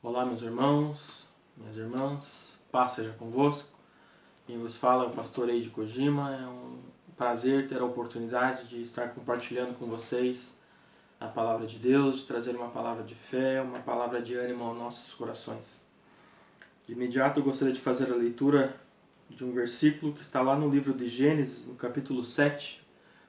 Olá, meus irmãos, minhas irmãs, paz seja convosco. Quem vos fala é o pastor Eide Kojima. É um prazer ter a oportunidade de estar compartilhando com vocês a palavra de Deus, de trazer uma palavra de fé, uma palavra de ânimo aos nossos corações. De imediato eu gostaria de fazer a leitura de um versículo que está lá no livro de Gênesis, no capítulo 7,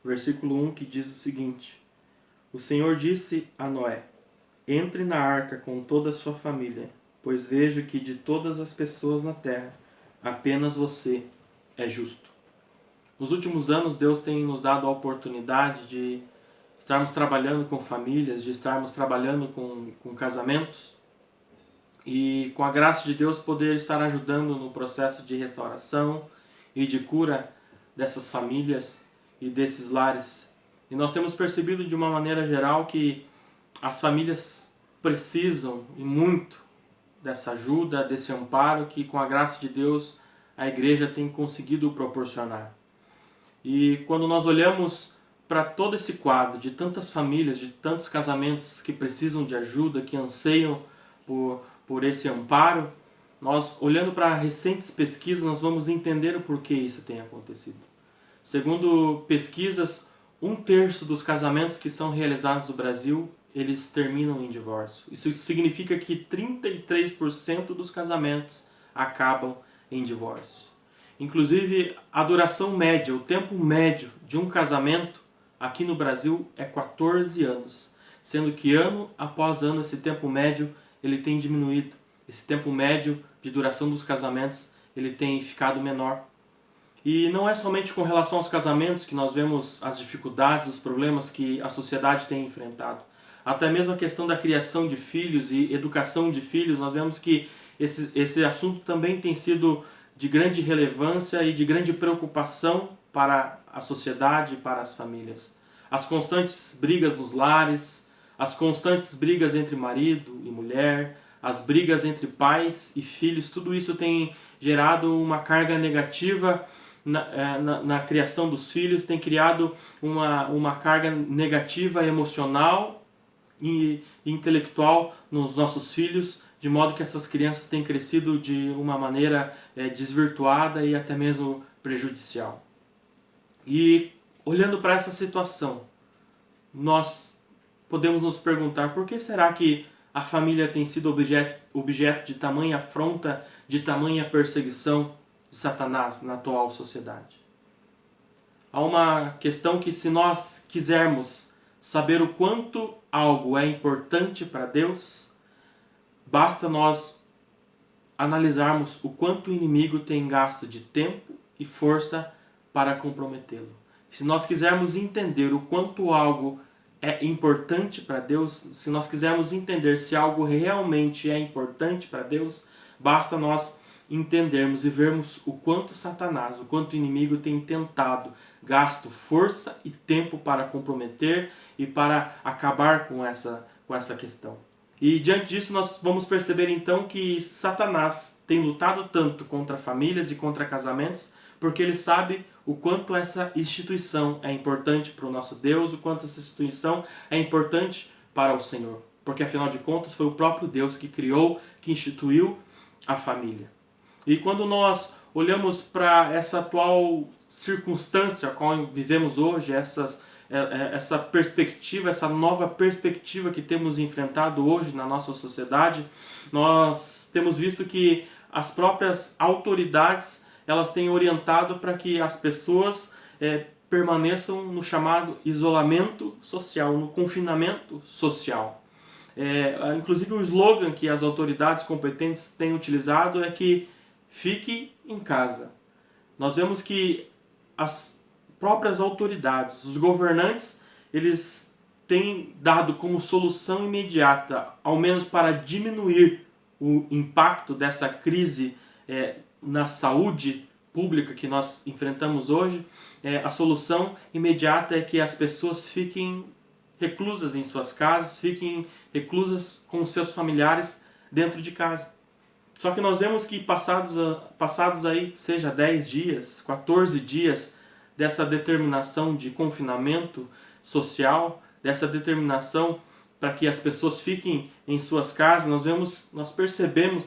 versículo 1, que diz o seguinte: O Senhor disse a Noé: Entre na arca com toda a sua família, pois vejo que de todas as pessoas na terra, apenas você é justo. Nos últimos anos, Deus tem nos dado a oportunidade de estarmos trabalhando com famílias, de estarmos trabalhando com casamentos e, com a graça de Deus, poder estar ajudando no processo de restauração e de cura dessas famílias e desses lares. E nós temos percebido de uma maneira geral que as famílias precisam e muito dessa ajuda, desse amparo que, com a graça de Deus, a igreja tem conseguido proporcionar. E quando nós olhamos para todo esse quadro de tantas famílias, de tantos casamentos que precisam de ajuda, que anseiam por esse amparo, nós, olhando para recentes pesquisas, nós vamos entender o porquê isso tem acontecido. Segundo pesquisas, 1/3 dos casamentos que são realizados no Brasil, eles terminam em divórcio. Isso significa que 33% dos casamentos acabam em divórcio. Inclusive, a duração média, o tempo médio de um casamento aqui no Brasil é 14 anos, sendo que ano após ano esse tempo médio ele tem diminuído. Esse tempo médio de duração dos casamentos ele tem ficado menor. E não é somente com relação aos casamentos que nós vemos as dificuldades, os problemas que a sociedade tem enfrentado. Até mesmo a questão da criação de filhos e educação de filhos, nós vemos que esse assunto também tem sido de grande relevância e de grande preocupação para a sociedade e para as famílias. As constantes brigas nos lares, as constantes brigas entre marido e mulher, as brigas entre pais e filhos, tudo isso tem gerado uma carga negativa na criação dos filhos, tem criado uma carga negativa emocional e intelectual nos nossos filhos, de modo que essas crianças têm crescido de uma maneira desvirtuada e até mesmo prejudicial. E olhando para essa situação, nós podemos nos perguntar por que será que a família tem sido objeto de tamanha afronta, de tamanha perseguição de Satanás na atual sociedade. Há uma questão que, se nós quisermos saber o quanto algo é importante para Deus, basta nós analisarmos o quanto o inimigo tem gasto de tempo e força para comprometê-lo. Se nós quisermos entender o quanto algo é importante para Deus, se nós quisermos entender se algo realmente é importante para Deus, basta nós entendermos e vermos o quanto Satanás, o quanto o inimigo tem tentado, gasto força e tempo para comprometer e para acabar com essa questão. E diante disso nós vamos perceber então que Satanás tem lutado tanto contra famílias e contra casamentos, porque ele sabe o quanto essa instituição é importante para o nosso Deus, o quanto essa instituição é importante para o Senhor. Porque afinal de contas foi o próprio Deus que criou, que instituiu a família. E quando nós olhamos para essa atual circunstância a qual vivemos hoje, essa perspectiva, essa nova perspectiva que temos enfrentado hoje na nossa sociedade, nós temos visto que as próprias autoridades elas têm orientado para que as pessoas permaneçam no chamado isolamento social, no confinamento social. Inclusive o slogan que as autoridades competentes têm utilizado é que fique em casa. Nós vemos que as próprias autoridades, os governantes, eles têm dado como solução imediata, ao menos para diminuir o impacto dessa crise na saúde pública que nós enfrentamos hoje, a solução imediata é que as pessoas fiquem reclusas em suas casas, fiquem reclusas com seus familiares dentro de casa. Só que nós vemos que passados aí, seja 10 dias, 14 dias dessa determinação de confinamento social, dessa determinação para que as pessoas fiquem em suas casas,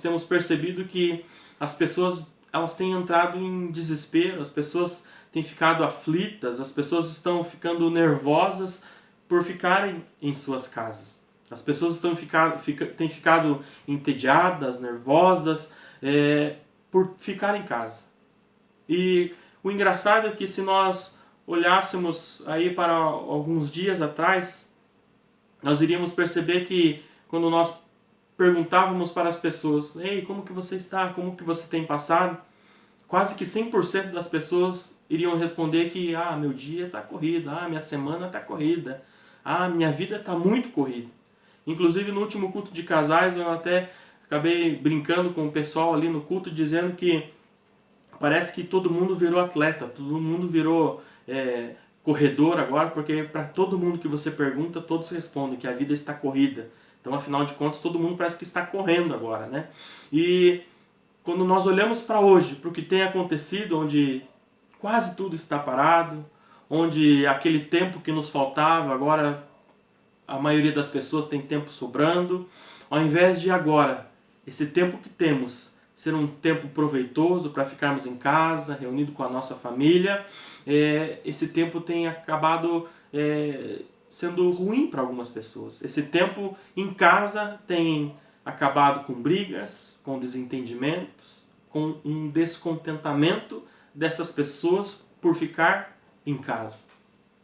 temos percebido que as pessoas elas têm entrado em desespero, as pessoas têm ficado aflitas, as pessoas estão ficando nervosas por ficarem em suas casas. As pessoas têm ficado entediadas, nervosas, por ficar em casa. E o engraçado é que se nós olhássemos aí para alguns dias atrás, nós iríamos perceber que quando nós perguntávamos para as pessoas: ei, como que você está? Como que você tem passado? Quase que 100% das pessoas iriam responder que meu dia está corrido, minha semana está corrida, minha vida está muito corrida. Inclusive no último culto de casais eu até acabei brincando com o pessoal ali no culto, dizendo que parece que todo mundo virou atleta, todo mundo virou corredor agora, porque para todo mundo que você pergunta, todos respondem que a vida está corrida. Então, afinal de contas, todo mundo parece que está correndo agora, né? E quando nós olhamos para hoje, para o que tem acontecido, onde quase tudo está parado, onde aquele tempo que nos faltava, agora a maioria das pessoas tem tempo sobrando, ao invés de agora, esse tempo que temos, ser um tempo proveitoso para ficarmos em casa, reunido com a nossa família, esse tempo tem acabado sendo ruim para algumas pessoas. Esse tempo em casa tem acabado com brigas, com desentendimentos, com um descontentamento dessas pessoas por ficar em casa.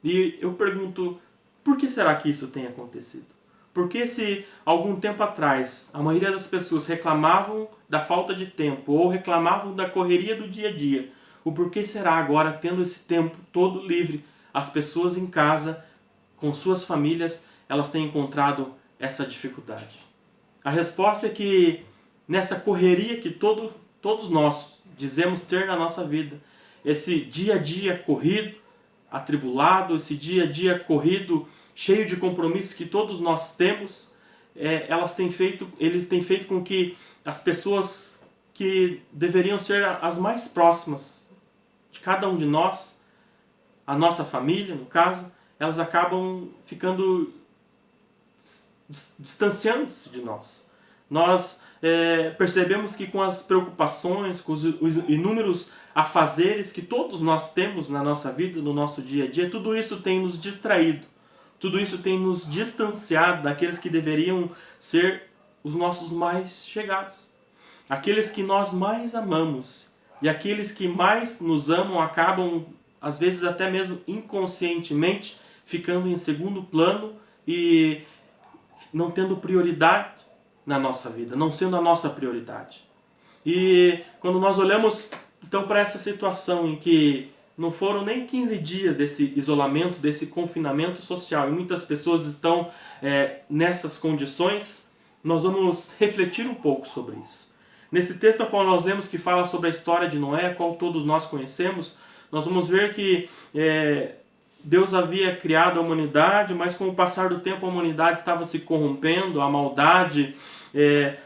E eu pergunto, por que será que isso tem acontecido? Porque se algum tempo atrás a maioria das pessoas reclamavam da falta de tempo ou reclamavam da correria do dia a dia, o porquê será agora, tendo esse tempo todo livre, as pessoas em casa, com suas famílias, elas têm encontrado essa dificuldade? A resposta é que nessa correria que todos nós dizemos ter na nossa vida, esse dia a dia corrido, atribulado, esse dia a dia corrido, cheio de compromissos que todos nós temos, ele tem feito com que as pessoas que deveriam ser as mais próximas de cada um de nós, a nossa família, no caso, elas acabam ficando distanciando-se de nós. Nós percebemos que com as preocupações, com os inúmeros afazeres que todos nós temos na nossa vida, no nosso dia a dia, tudo isso tem nos distraído. Tudo isso tem nos distanciado daqueles que deveriam ser os nossos mais chegados. Aqueles que nós mais amamos. E aqueles que mais nos amam acabam, às vezes até mesmo inconscientemente, ficando em segundo plano e não tendo prioridade na nossa vida, não sendo a nossa prioridade. E quando nós olhamos então para essa situação em que não foram nem 15 dias desse isolamento, desse confinamento social, e muitas pessoas estão nessas condições, nós vamos refletir um pouco sobre isso. Nesse texto a qual nós lemos, que fala sobre a história de Noé, a qual todos nós conhecemos, nós vamos ver que Deus havia criado a humanidade, mas com o passar do tempo a humanidade estava se corrompendo, a maldade,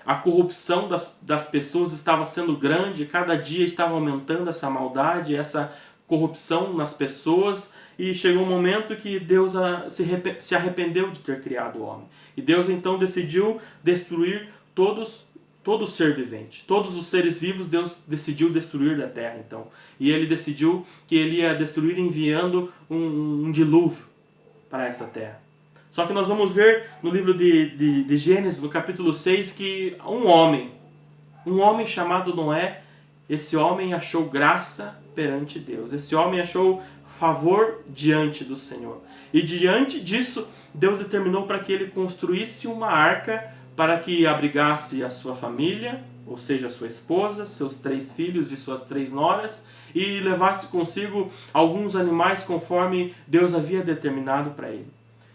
a corrupção das pessoas estava sendo grande, cada dia estava aumentando essa maldade, essa corrupção nas pessoas, e chegou um momento que Deus se arrependeu de ter criado o homem. E Deus então decidiu destruir todo ser vivente. Todos os seres vivos Deus decidiu destruir da terra, então. E ele decidiu que ele ia destruir enviando um dilúvio para essa terra. Só que nós vamos ver no livro de Gênesis, no capítulo 6, que um homem chamado Noé, esse homem achou graça perante Deus. Esse homem achou favor diante do Senhor. E diante disso, Deus determinou para que ele construísse uma arca para que abrigasse a sua família, ou seja, a sua esposa, seus 3 filhos e suas 3 noras, e levasse consigo alguns animais conforme Deus havia determinado para ele.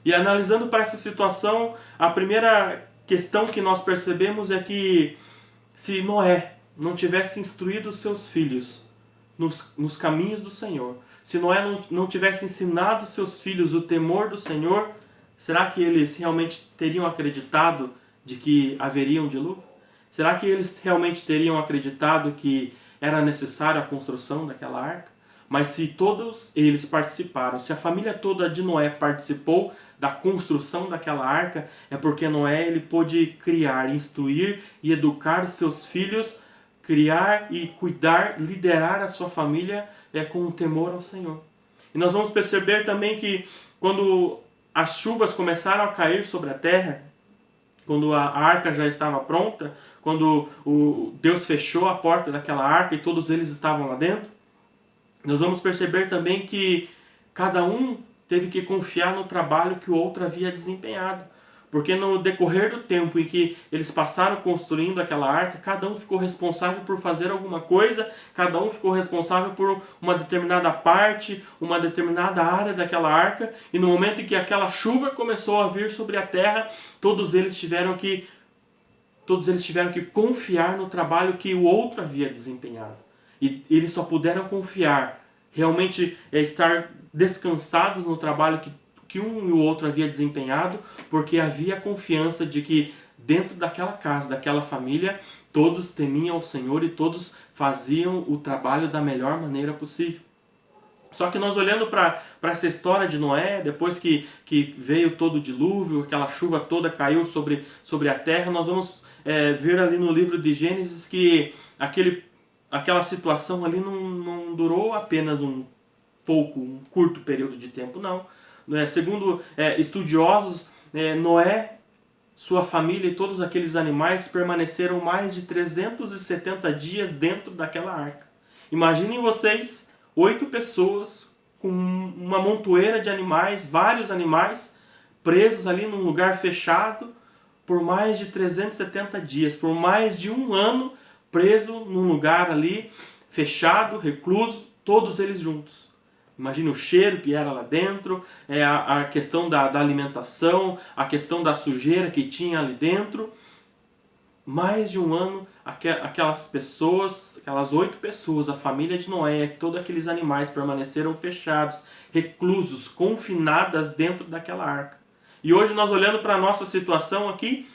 E analisando para essa situação, a primeira questão que nós percebemos é que se Noé não tivesse instruído os seus filhos nos caminhos do Senhor, se Noé não tivesse ensinado os seus filhos o temor do Senhor, será que eles realmente teriam acreditado de que haveria um dilúvio? Será que eles realmente teriam acreditado que era necessária a construção daquela arca? Mas se todos eles participaram, se a família toda de Noé participou da construção daquela arca, é porque Noé ele pôde criar, instruir e educar seus filhos, criar e cuidar, liderar a sua família com o temor ao Senhor. E nós vamos perceber também que quando as chuvas começaram a cair sobre a terra, quando a arca já estava pronta, quando Deus fechou a porta daquela arca e todos eles estavam lá dentro, nós vamos perceber também que cada um teve que confiar no trabalho que o outro havia desempenhado. Porque no decorrer do tempo em que eles passaram construindo aquela arca, cada um ficou responsável por fazer alguma coisa, cada um ficou responsável por uma determinada parte, uma determinada área daquela arca, e no momento em que aquela chuva começou a vir sobre a terra, todos eles tiveram que confiar no trabalho que o outro havia desempenhado. E eles só puderam confiar, realmente estar descansados no trabalho que um e o outro havia desempenhado, porque havia confiança de que dentro daquela casa, daquela família, todos temiam o Senhor e todos faziam o trabalho da melhor maneira possível. Só que nós olhando para essa história de Noé, depois que veio todo o dilúvio, aquela chuva toda caiu sobre a terra, nós vamos ver ali no livro de Gênesis que aquela situação ali não durou apenas um curto período de tempo, não. Segundo estudiosos, Noé, sua família e todos aqueles animais permaneceram mais de 370 dias dentro daquela arca. Imaginem vocês, 8 pessoas com uma montoeira de animais, vários animais, presos ali num lugar fechado por mais de 370 dias, por mais de um ano, preso num lugar ali fechado, recluso, todos eles juntos. Imagine o cheiro que era lá dentro, a questão da alimentação, a questão da sujeira que tinha ali dentro. Mais de um ano, aquelas pessoas, aquelas 8 pessoas, a família de Noé, todos aqueles animais permaneceram fechados, reclusos, confinadas dentro daquela arca. E hoje nós olhando para a nossa situação aqui,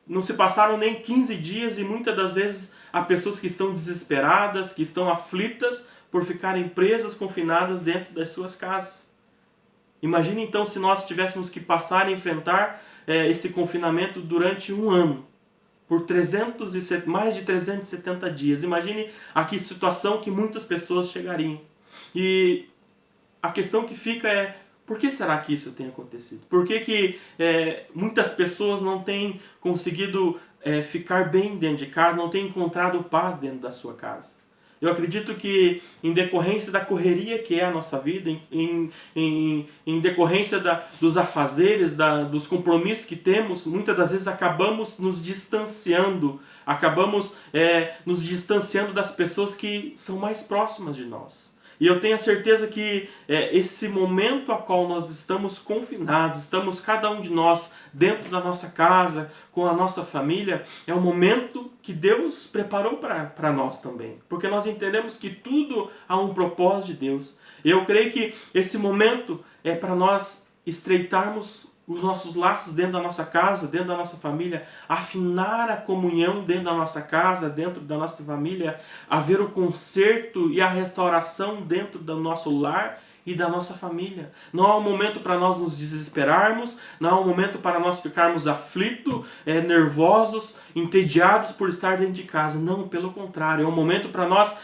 não se passaram nem 15 dias e muitas das vezes há pessoas que estão desesperadas, que estão aflitas, por ficarem presas, confinadas dentro das suas casas. Imagine então se nós tivéssemos que passar a enfrentar esse confinamento durante um ano, por mais de 370 dias. Imagine a que situação que muitas pessoas chegariam. E a questão que fica é, por que será que isso tem acontecido? Por que muitas pessoas não têm conseguido ficar bem dentro de casa, não têm encontrado paz dentro da sua casa? Eu acredito que em decorrência da correria que é a nossa vida, em decorrência dos afazeres, dos compromissos que temos, muitas das vezes acabamos nos distanciando das pessoas que são mais próximas de nós. E eu tenho a certeza que esse momento a qual nós estamos confinados, estamos cada um de nós dentro da nossa casa, com a nossa família, é um momento que Deus preparou para nós também. Porque nós entendemos que tudo há um propósito de Deus. E eu creio que esse momento é para nós estreitarmos os nossos laços dentro da nossa casa, dentro da nossa família, afinar a comunhão dentro da nossa casa, dentro da nossa família, haver o conserto e a restauração dentro do nosso lar e da nossa família. Não há um momento para nós nos desesperarmos, não há um momento para nós ficarmos aflitos, nervosos, entediados por estar dentro de casa. Não, pelo contrário, é um momento para nós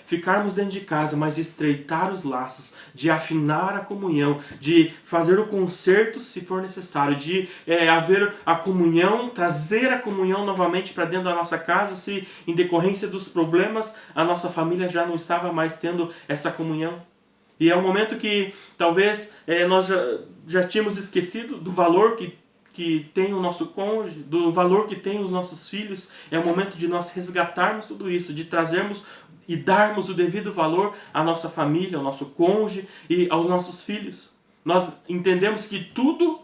ficarmos dentro de casa, mas estreitar os laços, de afinar a comunhão, de fazer o conserto se for necessário, de haver a comunhão, trazer a comunhão novamente para dentro da nossa casa, se em decorrência dos problemas a nossa família já não estava mais tendo essa comunhão. E é um momento que talvez nós já tínhamos esquecido do valor que tem o nosso cônjuge, do valor que tem os nossos filhos. É o momento de nós resgatarmos tudo isso, de trazermos e darmos o devido valor à nossa família, ao nosso cônjuge e aos nossos filhos. Nós entendemos que tudo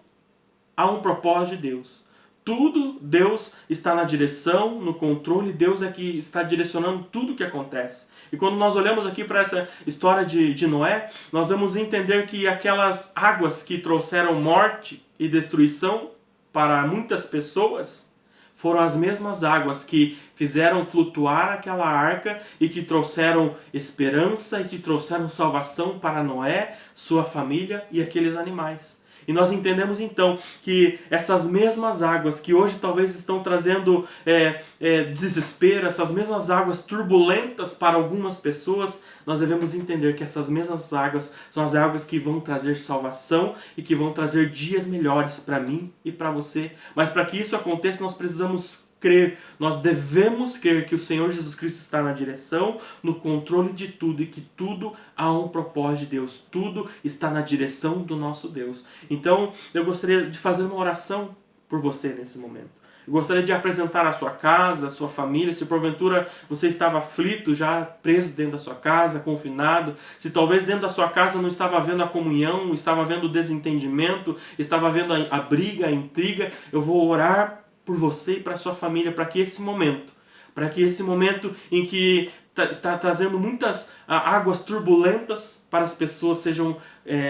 há um propósito de Deus. Tudo, Deus está na direção, no controle, Deus é que está direcionando tudo o que acontece. E quando nós olhamos aqui para essa história de Noé, nós vamos entender que aquelas águas que trouxeram morte e destruição para muitas pessoas foram as mesmas águas que fizeram flutuar aquela arca e que trouxeram esperança e que trouxeram salvação para Noé, sua família e aqueles animais. E nós entendemos então que essas mesmas águas que hoje talvez estão trazendo desespero, essas mesmas águas turbulentas para algumas pessoas, nós devemos entender que essas mesmas águas são as águas que vão trazer salvação e que vão trazer dias melhores para mim e para você. Mas para que isso aconteça, nós precisamos crer, nós devemos crer que o Senhor Jesus Cristo está na direção, no controle de tudo e que tudo há um propósito de Deus, tudo está na direção do nosso Deus. Então eu gostaria de fazer uma oração por você nesse momento. Eu gostaria de apresentar a sua casa, a sua família, se porventura você estava aflito, já preso dentro da sua casa, confinado, se talvez dentro da sua casa não estava havendo a comunhão, estava havendo o desentendimento, estava havendo a briga, a intriga, eu vou orar por você e para a sua família, para que esse momento em que está trazendo muitas águas turbulentas para as pessoas, sejam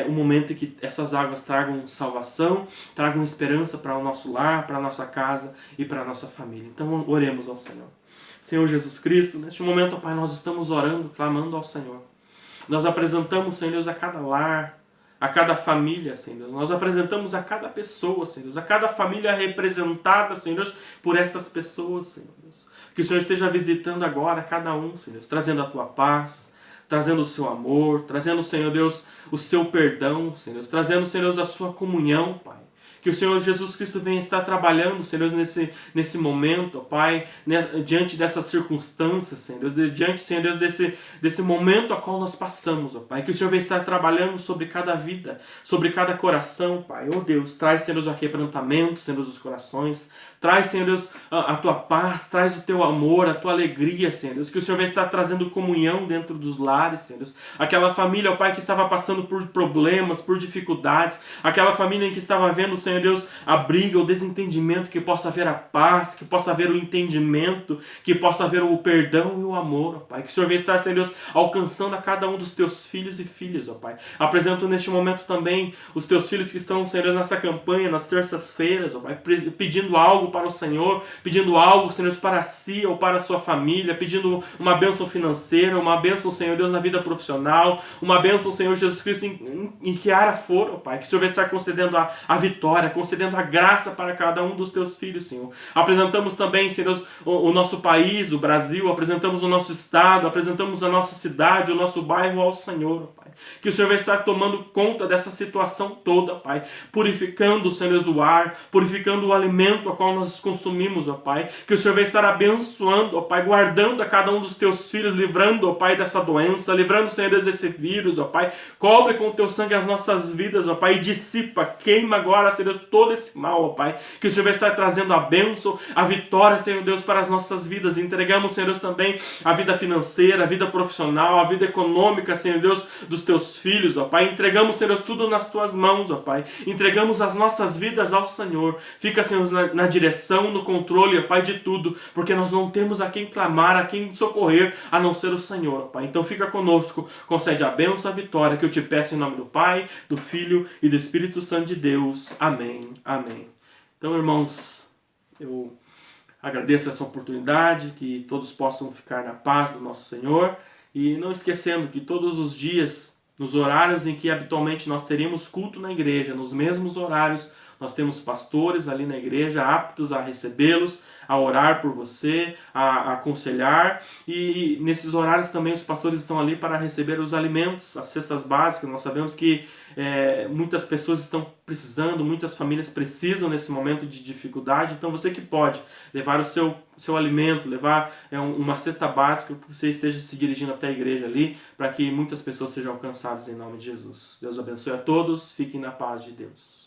um momento em que essas águas tragam salvação, tragam esperança para o nosso lar, para a nossa casa e para a nossa família. Então oremos ao Senhor. Senhor Jesus Cristo, neste momento, Pai, nós estamos orando, clamando ao Senhor. Nós apresentamos, Senhor Deus, a cada lar, a cada família, Senhor Deus. Nós apresentamos a cada pessoa, Senhor Deus, a cada família representada, Senhor Deus, por essas pessoas, Senhor Deus. Que o Senhor esteja visitando agora cada um, Senhor Deus, trazendo a tua paz, trazendo o seu amor, trazendo, Senhor Deus, o seu perdão, Senhor Deus, trazendo, Senhor Deus, a sua comunhão, Pai. Que o Senhor Jesus Cristo venha estar trabalhando, Senhor, nesse momento, ó Pai, diante dessas circunstâncias, Senhor Deus, diante, Senhor Deus, desse momento a qual nós passamos, ó Pai. Que o Senhor venha estar trabalhando sobre cada vida, sobre cada coração, Pai. Oh Deus, traz, Senhor Deus, o aquebrantamento, Senhor Deus, dos corações. Traz, Senhor Deus, a tua paz, traz o teu amor, a tua alegria, Senhor Deus. Que o Senhor venha estar trazendo comunhão dentro dos lares, Senhor Deus. Aquela família, ó Pai, que estava passando por problemas, por dificuldades. Aquela família em que estava vendo, Senhor Deus, a briga, o desentendimento, que possa haver a paz, que possa haver o entendimento, que possa haver o perdão e o amor, ó Pai. Que o Senhor venha estar, Senhor Deus, alcançando a cada um dos teus filhos e filhas, ó Pai. Apresento neste momento também os teus filhos que estão, Senhor Deus, nessa campanha, nas terças-feiras, ó Pai, pedindo algo para o Senhor, pedindo algo, Senhor Deus, para si ou para a sua família, pedindo uma bênção financeira, uma bênção, Senhor Deus, na vida profissional, uma bênção, Senhor Jesus Cristo, em que área for, ó Pai. Que o Senhor venha estar concedendo a vitória, concedendo a graça para cada um dos teus filhos, Senhor. Apresentamos também, Senhor Deus, o nosso país, o Brasil, apresentamos o nosso estado, apresentamos a nossa cidade, o nosso bairro ao Senhor, ó Pai. Que o Senhor vai estar tomando conta dessa situação toda, Pai. Purificando, Senhor Deus, o ar, purificando o alimento a qual nós consumimos, ó Pai. Que o Senhor vai estar abençoando, ó Pai, guardando a cada um dos teus filhos, livrando, ó Pai, dessa doença, livrando, Senhor Deus, desse vírus, ó Pai. Cobre com o teu sangue as nossas vidas, ó Pai, e dissipa, queima agora, Senhor Deus, todo esse mal, ó Pai. Que o Senhor vai estar trazendo a bênção, a vitória, Senhor Deus, para as nossas vidas. Entregamos, Senhor Deus, também a vida financeira, a vida profissional, a vida econômica, Senhor Deus, dos teus filhos, ó Pai. Entregamos, Senhor Deus, tudo nas tuas mãos, ó Pai. Entregamos as nossas vidas ao Senhor. Fica, Senhor, na direção, no controle, ó Pai, de tudo, porque nós não temos a quem clamar, a quem socorrer, a não ser o Senhor, ó Pai. Então fica conosco, concede a bênção, a vitória, que eu te peço em nome do Pai, do Filho e do Espírito Santo de Deus. Amém. Amém. Então, irmãos, eu agradeço essa oportunidade, que todos possam ficar na paz do nosso Senhor, e não esquecendo que todos os dias, nos horários em que habitualmente nós teríamos culto na igreja, nos mesmos horários, nós temos pastores ali na igreja aptos a recebê-los, a orar por você, a aconselhar, e nesses horários também os pastores estão ali para receber os alimentos, as cestas básicas. Nós sabemos que muitas pessoas estão precisando, muitas famílias precisam nesse momento de dificuldade. Então você que pode levar o seu alimento, levar uma cesta básica, que você esteja se dirigindo até a igreja ali, para que muitas pessoas sejam alcançadas em nome de Jesus. Deus abençoe a todos, fiquem na paz de Deus.